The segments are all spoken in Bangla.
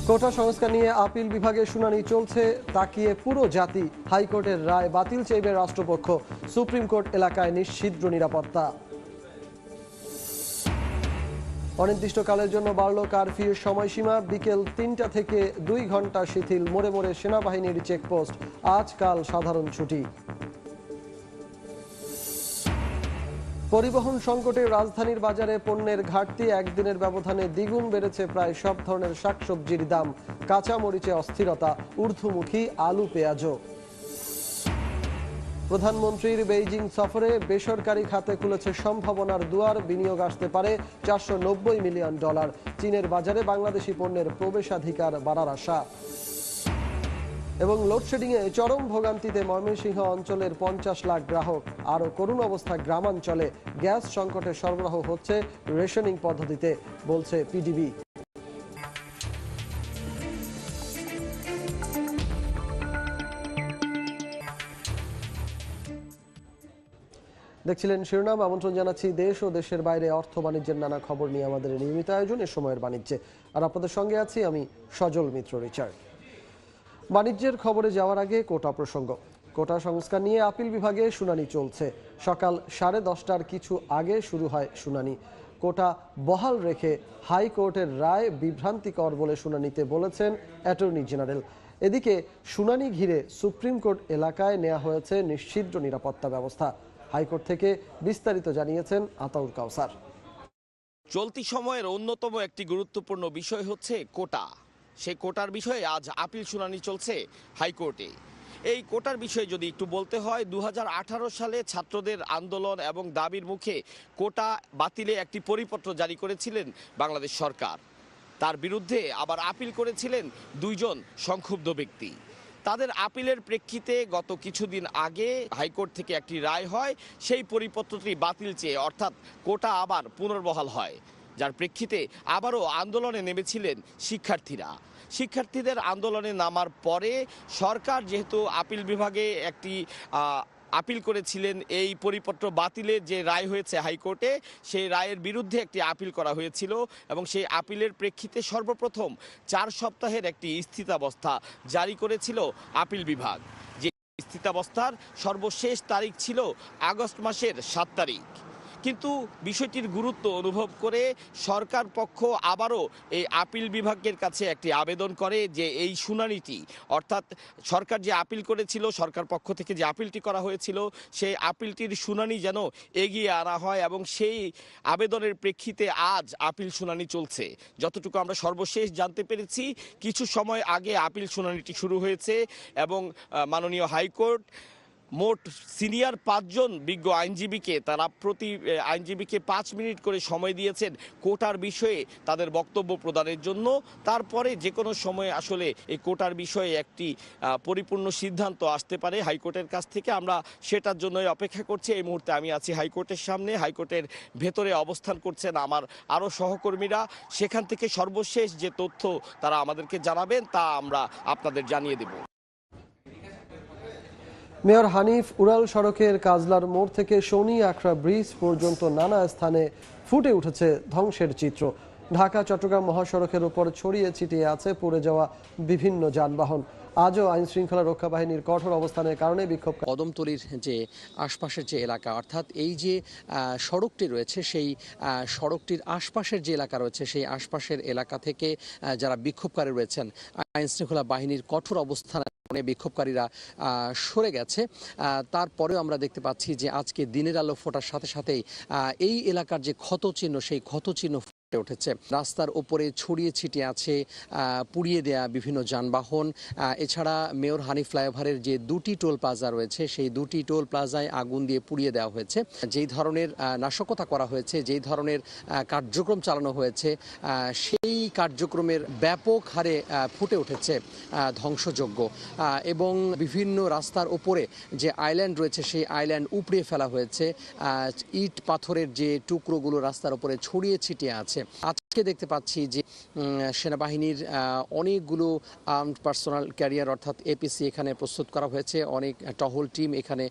কোটা সংস্কার নিয়ে আপিল বিভাগে শুনানি চলছে, তাকিয়ে পুরো জাতি। হাইকোর্টের রায় বাতিল চাইবে রাষ্ট্রপক্ষ। সুপ্রিম কোর্ট এলাকায় নিশ্ছিদ্র নিরাপত্তা। অনির্দিষ্টকালের জন্য বাড়ল কারফিউর সময়সীমা। বিকেল ৩টা থেকে ২ ঘন্টা শিথিল। মোড়ে মোড়ে সেনাবাহিনীর চেকপোস্ট। আজকাল সাধারণ ছুটি। পরিবহন সংকটে রাজধানীর বাজারে পণ্যের ঘাটতি। একদিনের ব্যবধানে দ্বিগুণ বেড়েছে প্রায় সব ধরনের শাকসবজির দাম। কাঁচা মরিচে অস্থিরতা, ঊর্ধ্বমুখী আলু পেঁয়াজও। প্রধানমন্ত্রীর বেইজিং সফরে বেসরকারি খাতে খুলেছে সম্ভাবনার দুয়ার। বিনিয়োগ আসতে পারে $৪৯০ মিলিয়ন। চীনের বাজারে বাংলাদেশি পণ্যের প্রবেশাধিকার বাড়ার আশা। এবং লোডশেডিংয়ে চরম ভোগান্তিতে ময়মনসিংহ অঞ্চলের ৫০ লাখ গ্রাহক। আরও করুণ অবস্থা গ্রামাঞ্চলে। গ্যাস সংকটে সরবরাহ হচ্ছে রেশনিং পদ্ধতিতে, বলছে পিডিবি। দেখছিলেন শিরোনাম। আমন্ত্রণ জানাচ্ছি দেশ ও দেশের বাইরে অর্থ বাণিজ্যের নানা খবর নিয়ে আমাদের নিয়মিত আয়োজন এ সময়ের বাণিজ্যে। আর আপনাদের সঙ্গে আছি আমি সজল মিত্র রিচার্ড। বাণিজ্যের খবরে যাওয়ার আগে কোটা প্রসঙ্গ। কোটা সংস্কার নিয়ে আপিল বিভাগে শুনানি চলছে। সকাল 10:30টার কিছু আগে শুরু হয় শুনানি। কোটা বহাল রেখে হাইকোর্টের রায় বিভ্রান্তিকর বলে শুনানিতে বলেছেন অ্যাটর্নি জেনারেল। এদিকে শুনানি ঘিরে সুপ্রিম কোর্ট এলাকায় নেওয়া হয়েছে নিশ্ছিদ্র নিরাপত্তা ব্যবস্থা। হাইকোর্ট থেকে বিস্তারিত জানিয়েছেন আতাউর কাউসার। চলতি সময়ের অন্যতম একটি গুরুত্বপূর্ণ বিষয় হচ্ছে কোটা। সেই কোটার বিষয়ে আজ আপিল শুনানি চলছে হাইকোর্টে। এই কোটার বিষয়ে যদি একটু বলতে হয়, 2018 সালে ছাত্রদের আন্দোলন এবং দাবির মুখে কোটা বাতিলে একটি পরিপত্র জারি করেছিলেন বাংলাদেশ সরকার। তার বিরুদ্ধে আবার আপিল করেছিলেন 2 জন সংক্ষুব্ধ ব্যক্তি। তাদের আপিলের প্রেক্ষিতে গত কিছুদিন আগে হাইকোর্ট থেকে একটি রায় হয়। সেই পরিপত্রটি বাতিল চেয়ে, অর্থাৎ কোটা আবার পুনর্বহাল হয়, যার প্রেক্ষিতে আবারও আন্দোলনে নেমেছিলেন শিক্ষার্থীদের আন্দোলনে নামার পরে সরকার যেহেতু আপিল বিভাগে একটি আপিল করেছিলেন, এই পরিপত্র বাতিলের যে রায় হয়েছে হাইকোর্টে, সেই রায়ের বিরুদ্ধে একটি আপিল করা হয়েছিল এবং সেই আপিলের প্রেক্ষিতে সর্বপ্রথম 4 সপ্তাহের একটি স্থিতাবস্থা জারি করেছিল আপিল বিভাগ। যে স্থিতাবস্থার সর্বশেষ তারিখ ছিল আগস্ট মাসের 7 তারিখ। কিন্তু বিষয়টির গুরুত্ব অনুভব করে সরকার পক্ষ আবারও এই আপিল বিভাগের কাছে একটি আবেদন করে যে এই শুনানিটি, অর্থাৎ সরকার যে আপিল করেছিল, সরকার পক্ষ থেকে যে আপিলটি করা হয়েছিল, সেই আপিলটির শুনানি যেন এগিয়ে আনা হয়। এবং সেই আবেদনের প্রেক্ষিতে আজ আপিল শুনানি চলছে। যতটুকু আমরা সর্বশেষ জানতে পেরেছি, কিছু সময় আগে আপিল শুনানিটি শুরু হয়েছে এবং মাননীয় হাইকোর্ট মোট সিনিয়র 5 জন বিজ্ঞ আইনজীবীকে, তারা প্রতি আইনজীবীকে 5 মিনিট করে সময় দিয়েছেন কোটার বিষয়ে তাদের বক্তব্য প্রদানের জন্য। তারপরে যে কোনো সময় আসলে এই কোটার বিষয়ে একটি পরিপূর্ণ সিদ্ধান্ত আসতে পারে হাইকোর্টের কাছ থেকে। আমরা সেটার জন্যই অপেক্ষা করছি। এই মুহূর্তে আমি আছি হাইকোর্টের সামনে। হাইকোর্টের ভেতরে অবস্থান করছেন আমার আরও সহকর্মীরা। সেখান থেকে সর্বশেষ যে তথ্য তারা আমাদেরকে জানাবেন তা আমরা আপনাদের জানিয়ে দেব। মেয়র হানিফ উড়াল সড়কের কাজলার মোড় থেকে শনি আখড়া ব্রিজ পর্যন্ত নানা স্থানে ফুটে উঠেছে ধ্বংসের চিত্র। ঢাকা চট্টগ্রাম মহাসড়কের উপর ছড়িয়ে ছিটিয়ে আছে পড়ে যাওয়া বিভিন্ন যানবাহন। আজও আইন শৃঙ্খলা রক্ষা বাহিনীর কঠোর অবস্থানের কারণে বিক্ষোভ। কদমতলীর যে আশপাশের যে এলাকা, অর্থাৎ এই যে সড়কটি রয়েছে, সেই সড়কটির আশপাশের যে এলাকা রয়েছে, সেই আশপাশের এলাকা থেকে যারা বিক্ষোভকারী রয়েছেন, আইন শৃঙ্খলা বাহিনীর কঠোর অবস্থান বিক্ষোভকারীরা সরে গেছে। তারপরেও আমরা দেখতে পাচ্ছি যে আজকে দিনের আলো ফোটার সাথে সাথেই এই এলাকার যে ক্ষতচিহ্ন, সেই ক্ষতচিহ্ন উঠেছে। রাস্তার ওপরে ছড়িয়ে ছিটিয়ে আছে পুড়িয়ে দেয়া বিভিন্ন যানবাহন। এছাড়া মেয়র হানিফ ফ্লাইওভারের যে 2টি টোল প্লাজা রয়েছে, সেই 2টি টোল প্লাজায় আগুন দিয়ে পুড়িয়ে দেওয়া হয়েছে। যেই ধরনের নাশকতা করা হয়েছে, যেই ধরনের কার্যক্রম চালানো হয়েছে, সেই কার্যক্রমের ব্যাপক হারে ফুটে উঠেছে ধ্বংসযজ্ঞ। এবং বিভিন্ন রাস্তার ওপরে যে আইল্যান্ড রয়েছে, সেই আইল্যান্ড উপড়িয়ে ফেলা হয়েছে। ইট পাথরের যে টুকরোগুলো রাস্তার ওপরে ছড়িয়ে ছিটিয়ে আছে। আজকে দেখতে পাচ্ছি যে সেনাবাহিনীর অনেকগুলো আর্মড পার্সোনাল ক্যারিয়ার অর্থাৎ এপিসি এখানে প্রস্তুত করা হয়েছে, অনেক টহল টিম এখানে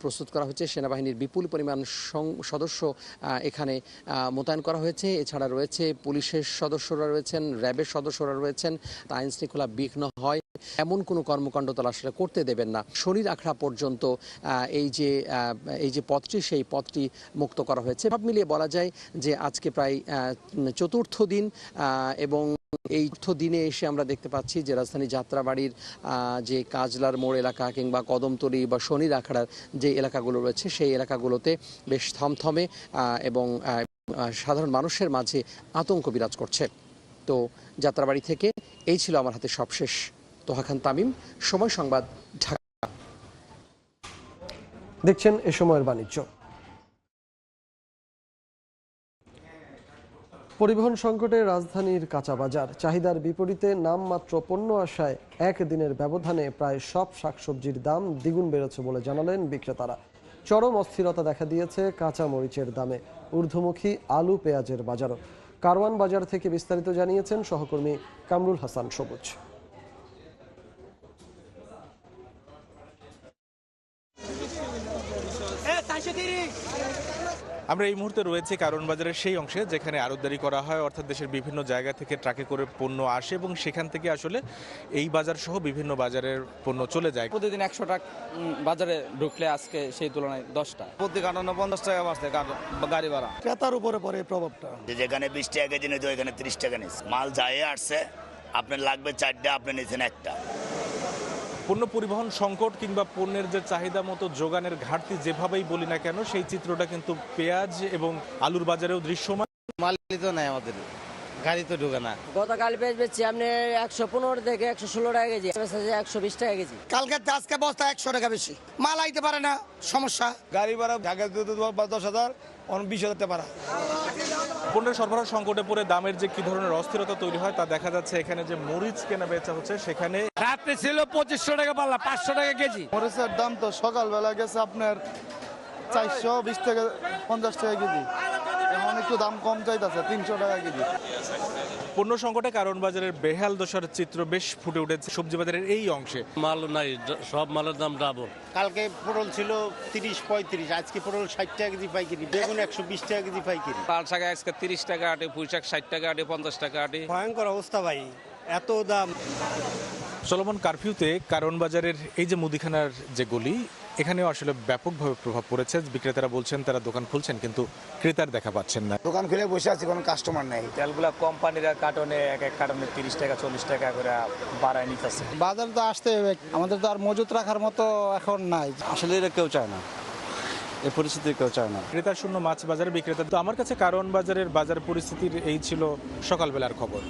প্রস্তুত করা হয়েছে, সেনাবাহিনীর বিপুল পরিমাণ সদস্য এখানে মোতায়েন করা হয়েছে। এছাড়া রয়েছে পুলিশের সদস্যরা রয়েছেন, র্যাবের সদস্যরা রয়েছেন। আইন শৃঙ্খলা বিঘ্ন হয় এমন কোনো কর্মকাণ্ড তারা আসলে করতে দেবেন না। শনির আখড়া পর্যন্ত এই যে পথটি, সেই পথটি মুক্ত করা হয়েছে। সব মিলিয়ে বলা যায় যে আজকে প্রায় চতুর্থ দিন, এবং এই চতুর্থ দিনে এসে আমরা দেখতে পাচ্ছি যে রাজধানী যাত্রাবাড়ির যে কাজলার মোড় এলাকা কিংবা কদমতলী বা শনির আখড়ার যে এলাকাগুলো রয়েছে সেই এলাকাগুলোতে বেশ থমথমে এবং সাধারণ মানুষের মাঝে আতঙ্ক বিরাজ করছে। তো যাত্রাবাড়ি থেকে এই ছিল আমার হাতে সবশেষ। তোহা খান তামিম, সময় সংবাদ, ঢাকা। দেখছেন এ সময়ের বাণিজ্য। পরিবহন সংকটে রাজধানীর কাঁচা বাজার, চাহিদার বিপরীতে নামমাত্র পণ্য আসায় একদিনের ব্যবধানে প্রায় সব শাকসবজির দাম দ্বিগুণ বেড়েছে বলে জানালেন বিক্রেতারা। চরম অস্থিরতা দেখা দিয়েছে কাঁচা মরিচের দামে, ঊর্ধ্বমুখী আলু পেঁয়াজের বাজারও। কারওয়ান বাজার থেকে বিস্তারিত জানিয়েছেন সহকর্মী কামরুল হাসান সবুজ। আমরা এই মুহূর্তে রয়েছে কারওয়ান বাজারের সেই অংশে যেখানে আড়তদারি করা হয়, অর্থাৎ দেশের বিভিন্ন জায়গা থেকে ট্রাকে করে পণ্য আসে এবং সেখান থেকে আসলে এই বাজার সহ বিভিন্ন বাজারের পণ্য চলে যায়। প্রতিদিন 100 টাকা বাজারে ঢুকলে আজকে সেই তুলনায় 10টা, প্রতি কারণে 50 টাকা বাড়ছে গাড়ি ভাড়া। ক্রেতার উপরে পড়ে এই প্রভাবটা। যেখানে 20 টাকা কেজি নিতে এখানে 30 টাকা নিচ্ছে। মাল যায় আসছে, আপনার লাগবে 4টা, আপনি নিচ্ছেন একটা। পণ্য পরিবহন সংকট কিংবা পণ্যের যে চাহিদা মতো যোগানের ঘাটতি যেভাবেই বলি না কেন, সেই চিত্রটা কিন্তু পেঁয়াজ এবং আলুর বাজারেও দৃশ্যমান। মালই তো নাই আমাদের, গাড়ি তো ঢুকে না। গতকাল পেঁয়াজ বেচছি আপনি 115 থেকে 116 টাকা কেজি, 120 টাকা কেজি। কালকে আজকে বস্তা 100 টাকা বেশি, মাল আইতে পারে না, সমস্যা। গাড়ি ভাড়া ঢাকা 10,000, 20,000 টাকা ভাড়া। পণ্যের সরবরাহ সংকটে পড়ে দামের যে কি ধরনের অস্থিরতা তৈরি হয় তা দেখা যাচ্ছে। এখানে যে মরিচ কেনা বেচা হচ্ছে সেখানে রাত্রে ছিল 2500 টাকা পাল্লা, 500 টাকা কেজি। মরিচের দাম তো সকালবেলা গেছে আপনার 420 থেকে 50 টাকা কেজি, এখন একটু দাম কম চাইতেছে 300 টাকা কেজি। পণ্য সংকটে কারওয়ান বাজারের বেহাল দশার চিত্র বেশ ফুটে উঠেছে সবজি বাজারের এই অংশে। মাল নাই, সব মালের দাম ডাবল। কালকে পটল ছিল 30-35, আজকে পটল 60 টাকা কেজি পাইকারি, বেগুন 120 টাকা কেজি পাইকারি। লাল শাক আজকে 30 টাকা আটে, পুঁই শাক 60 টাকা আটে, 50 টাকা আটে। ভয়ঙ্কর অবস্থা ভাই, এত দাম। চলমান কারফিউতে কারওয়ান বাজারের এই যে মুদিখানার যে গলি, এখানেও আসলে ব্যাপকভাবে প্রভাব পড়েছে। বিক্রেতারা বলছেন তারা দোকান খুলছেন কিন্তু ক্রেতার দেখা পাচ্ছেন না। দোকান খুলে বসে আছে, কোনো কাস্টমার নেই। তেলগুলা কোম্পানিরা কার্টনে এক কার্টনে 30 টাকা 40 টাকা করে বাড়ায় নিতেছে। বাজার তো আসতে হবে, আমাদের তো আর মজুত রাখার মতো এখন নাই। আসলে এটা কেউ চায় না, এই পরিস্থিতি কেউ চায় না। ক্রেতা শূন্য মাছ বাজারে বিক্রেতা। তো আমার কাছে কারওয়ান বাজারের বাজার পরিস্থিতির এই ছিল সকালবেলার খবর।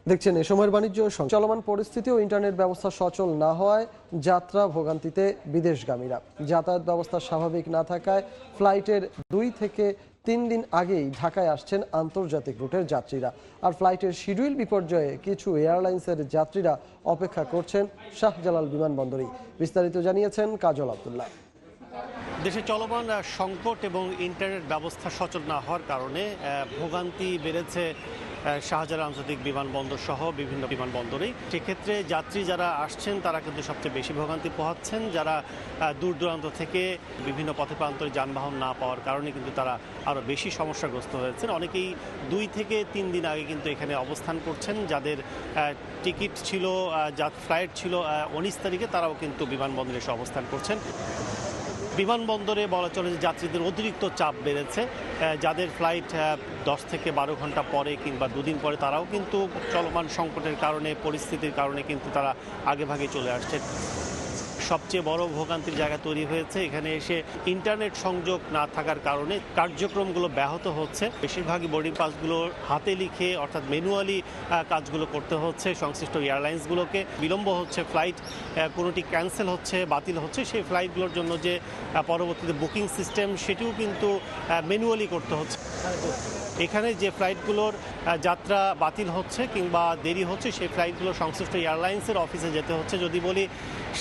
দেখছেন এ সময়ের বাণিজ্য। চলমান পরিস্থিতি ও ইন্টারনেট ব্যবস্থা সচল না হওয়ায় যাত্রা ভোগান্তিতে বিদেশগামীরা। যাতায়াত ব্যবস্থা স্বাভাবিক না থাকায় ফ্লাইটের 2 থেকে 3 দিন আগেই ঢাকায় আসছেন আন্তর্জাতিক রুটের যাত্রীরা। আর ফ্লাইটের শিডিউল বিপর্যয়ে কিছু এয়ারলাইন্সের যাত্রীরা অপেক্ষা করছেন শাহজালাল বিমানবন্দরেই। বিস্তারিত জানিয়েছেন কাজল আব্দুল্লাহ। দেশে চলমান সংকট এবং ইন্টারনেট ব্যবস্থা সচল না হওয়ার কারণে ভোগান্তি বেড়েছে শাহজালাল আন্তর্জাতিক বিমানবন্দর সহ বিভিন্ন বিমানবন্দরেই। সেক্ষেত্রে যাত্রী যারা আসছেন তারা কিন্তু সবচেয়ে বেশি ভোগান্তি পোহাচ্ছেন। যারা দূর দূরান্ত থেকে বিভিন্ন পথে প্রান্তরে যানবাহন না পাওয়ার কারণে কিন্তু তারা আরও বেশি সমস্যাগ্রস্ত হয়েছেন। অনেকেই 2 থেকে 3 দিন আগে কিন্তু এখানে অবস্থান করছেন। যাদের টিকিট ছিল, ফ্লাইট ছিল 19 তারিখে, তারাও কিন্তু বিমানবন্দরে এসে অবস্থান করছেন। বিমানবন্দরে বলা চলে যে যাত্রীদের অতিরিক্ত চাপ বেড়েছে। যাদের ফ্লাইট 10 থেকে 12 ঘন্টা পরে কিংবা 2 দিন পরে, তারাও কিন্তু চলমান সংকটের কারণে, পরিস্থিতির কারণে কিন্তু তারা আগেভাগে চলে আসছে। সবচেয়ে বড় ভোগান্তির জায়গা তৈরি হয়েছে এখানে এসে ইন্টারনেট সংযোগ না থাকার কারণে কার্যক্রমগুলো ব্যাহত হচ্ছে। বেশিরভাগই বোর্ডিং পাসগুলো হাতে লিখে অর্থাৎ ম্যানুয়ালি কাজগুলো করতে হচ্ছে সংশ্লিষ্ট এয়ারলাইন্সগুলোকে। বিলম্ব হচ্ছে, ফ্লাইট কোনোটি ক্যান্সেল হচ্ছে, বাতিল হচ্ছে। সেই ফ্লাইটগুলোর জন্য যে পরবর্তীতে বুকিং সিস্টেম, সেটিও কিন্তু ম্যানুয়ালি করতে হচ্ছে। এখানে যে ফ্লাইটগুলোর যাত্রা বাতিল হচ্ছে কিংবা দেরি হচ্ছে সেই ফ্লাইটগুলো সংশ্লিষ্ট এয়ারলাইন্সের অফিসে যেতে হচ্ছে। যদি বলি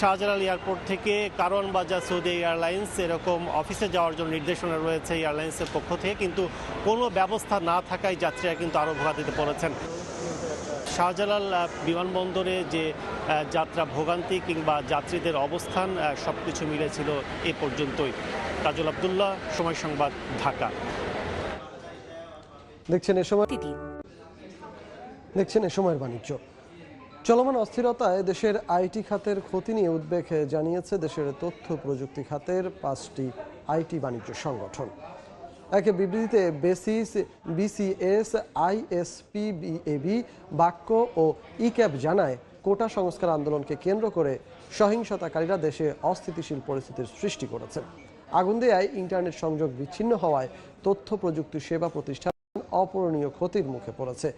শাহজালাল এয়ারপোর্ট থেকে কারওয়ান বাজার সৌদি এয়ারলাইন্স এরকম অফিসে যাওয়ার জন্য নির্দেশনা রয়েছে এয়ারলাইন্সের পক্ষ থেকে, কিন্তু কোনো ব্যবস্থা না থাকায় যাত্রীরা কিন্তু আরও ভোগান্তিতে পড়েছেন। শাহজালাল বিমানবন্দরে যে যাত্রা ভোগান্তি কিংবা যাত্রীদের অবস্থান সব কিছু মিলেছিল এ পর্যন্তই। কাজল আব্দুল্লাহ, সময় সংবাদ, ঢাকা। দেখছেন এ সময়ের বাণিজ্য। চলমান অস্থিরতায় দেশের আইটি খাতের ক্ষতি নিয়ে উদ্বেগ জানিয়েছে দেশের তথ্য প্রযুক্তি খাতের 5টি আইটি বাণিজ্য সংগঠন। এক বিবৃতিতে বেসিস, বিসিএস, আইএসপিবিএবি, বাক্য ও ইক্যাব জানায় কোটা সংস্কার আন্দোলনকে কেন্দ্র করে সহিংসতাকারীরা দেশে অস্থিতিশীল পরিস্থিতির সৃষ্টি করেছে। আগুন দেয়ায় ইন্টারনেট সংযোগ বিচ্ছিন্ন হওয়ায় তথ্য প্রযুক্তি সেবা প্রতিষ্ঠান অপূরণীয় ক্ষতির মুখে পড়েছে।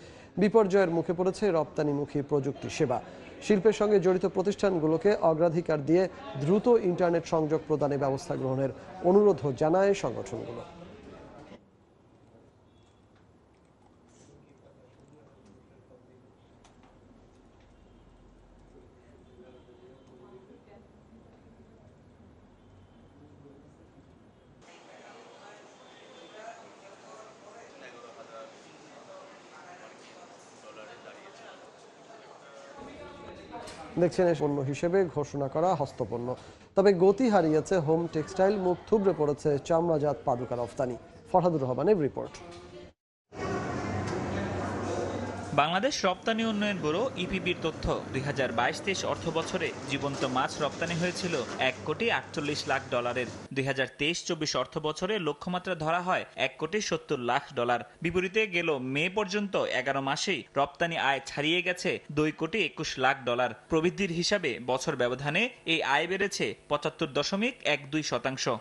বিপর্যয়ের মুখে পড়েছে রপ্তানিমুখী প্রযুক্তি সেবা। শিল্পের সঙ্গে জড়িত প্রতিষ্ঠানগুলোকে অগ্রাধিকার দিয়ে দ্রুত ইন্টারনেট সংযোগ প্রদানে ব্যবস্থা গ্রহণের অনুরোধ জানায় সংগঠনগুলো। দেখছেন পণ্য হিসেবে ঘোষণা করা হস্তপণ্য, তবে গতি হারিয়েছে হোম টেক্সটাইল, মুখ থুবড়ে পড়েছে চামড়াজাত পাদুকা রফতানি। ফরহাদুর রহমানের রিপোর্ট। বাংলাদেশ রপ্তানি উন্নয়ন ব্যুরো ইপিবির তথ্য 2022-23 অর্থ বছরে জীবন্ত মাছ রপ্তানি হয়েছিল $1,48,00,000। 2023-24 অর্থ বছরে লক্ষ্যমাত্রা ধরা হয় $1,70,00,000। বিপরীতে গেল মে পর্যন্ত 11 মাসেই রপ্তানি আয় ছাড়িয়ে গেছে $2,21,00,000। প্রবৃদ্ধির হিসাবে বছর ব্যবধানে এই আয় বেড়েছে 75.12%।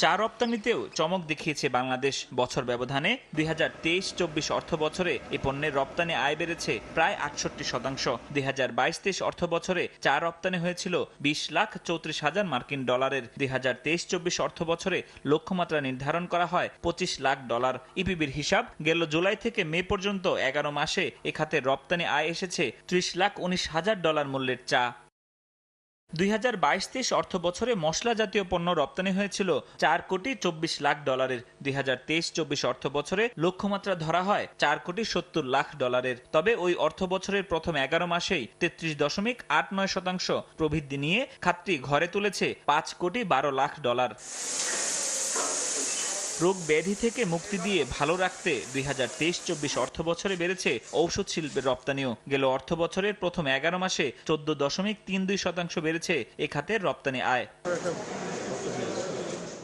চা রপ্তানিতেও চমক দেখিয়েছে বাংলাদেশ। বছর ব্যবধানে 2023-24 অর্থ বছরে এ পণ্যের রপ্তানি আয় বেড়েছে প্রায় 68%। 2022-23 অর্থ বছরে চা রপ্তানি হয়েছিল $20,34,000 মার্কিন ডলারের। 2023-24 অর্থ বছরে লক্ষ্যমাত্রা নির্ধারণ করা হয় $25,00,000। ইপিবির হিসাব, গেল জুলাই থেকে মে পর্যন্ত 11 মাসে এ খাতের রপ্তানি আয় এসেছে $30,19,000 মূল্যের চা। 2022-23 অর্থ বছরে মশলা জাতীয় পণ্য রপ্তানি হয়েছিল $4,24,00,000। 2023-24 অর্থ বছরে লক্ষ্যমাত্রা ধরা হয় $4,70,00,000। তবে ওই অর্থ বছরের প্রথম 11 মাসেই 33.89% প্রবৃদ্ধি নিয়ে খাতটি ঘরে তুলেছে $5,12,00,000। রোগ ব্যাধি থেকে মুক্তি দিয়ে ভালো রাখতে 2023-24 অর্থ বছরে বেড়েছে ঔষধ শিল্পের রপ্তানিও। গেল অর্থ বছরের প্রথম 11 মাসে 14.32% বেড়েছে এ খাতের রপ্তানি আয়।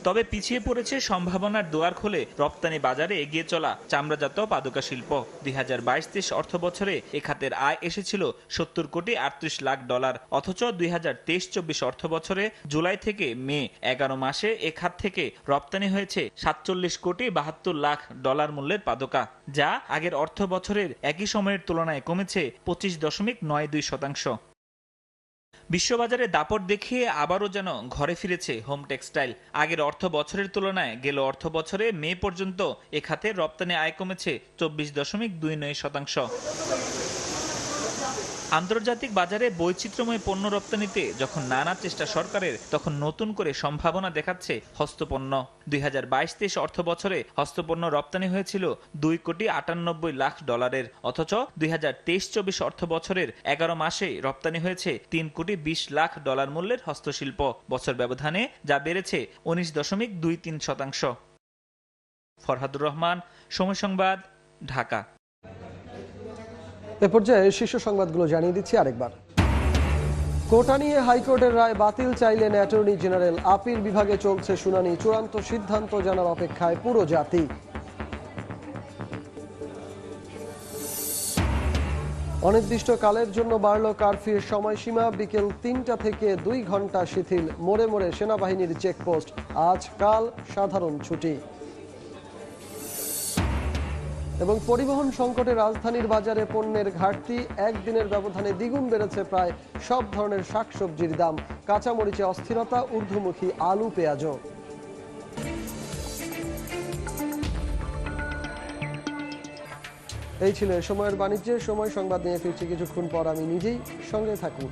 তবে পিছিয়ে পড়েছে সম্ভাবনার দুয়ার খুলে রপ্তানি বাজারে এগিয়ে চলা চামড়াজাত পাদুকা শিল্প। 2022-23 অর্থ বছরে এ খাতের আয় এসেছিল $70,38,00,000। অথচ 2023-24 অর্থ বছরে জুলাই থেকে মে 11 মাসে এ খাত থেকে রপ্তানি হয়েছে $47,72,00,000 মূল্যের পাদুকা, যা আগের অর্থ বছরের একই সময়ের তুলনায় কমেছে 25.92%। বিশ্ববাজারে দাপট দেখিয়ে আবারও যেন ঘরে ফিরেছে হোম টেক্সটাইল। আগের অর্থ বছরের তুলনায় গেল অর্থ বছরে মে পর্যন্ত এ খাতে রপ্তানি আয় কমেছে 24.29%। আন্তর্জাতিক বাজারে বৈচিত্র্যময় পণ্য রপ্তানিতে যখন নানা চেষ্টা সরকারের, তখন নতুন করে সম্ভাবনা দেখাচ্ছে হস্তপণ্য। 2022-23 অর্থ বছরে হস্তপণ্য রপ্তানি হয়েছিল $2,98,00,000। অথচ 2023-24 অর্থ বছরের 11 মাসে রপ্তানি হয়েছে $3,20,00,000 মূল্যের হস্তশিল্প। বছর ব্যবধানে যা বেড়েছে 19.23%। ফরহাদুর রহমান, সময় সংবাদ, ঢাকা। এ পর্যায়ে শীর্ষ সংবাদগুলো জানিয়ে দিচ্ছি আরেকবার। কোটা নিয়ে হাইকোর্টের রায় বাতিল চাইলেন অ্যাটর্নি জেনারেল। আপিল বিভাগে চলছে শুনানি, চূড়ান্ত সিদ্ধান্ত জানার অপেক্ষায় পুরো জাতি। অনির্দিষ্টকালের জন্য বাড়ল কারফিউর সময়সীমা, বিকেল 3টা থেকে 2 ঘন্টা শিথিল। মোড়ে মোড়ে সেনাবাহিনীর চেকপোস্ট, আজ কাল সাধারণ ছুটি। এবং পরিবহন সংকটে রাজধানীর বাজারে পণ্যের ঘাটতি, একদিনের ব্যবধানে দ্বিগুণ বেড়েছে প্রায় সব ধরনের শাকসবজির দাম। কাঁচামরিচে অস্থিরতা, ঊর্ধ্বমুখী আলু, পেঁয়াজও। এই ছিল এ সময়ের বাণিজ্যের সময়। সংবাদ নিয়ে ফিরছি কিছুক্ষণ পর। আমি নিজেই, সঙ্গে থাকুন।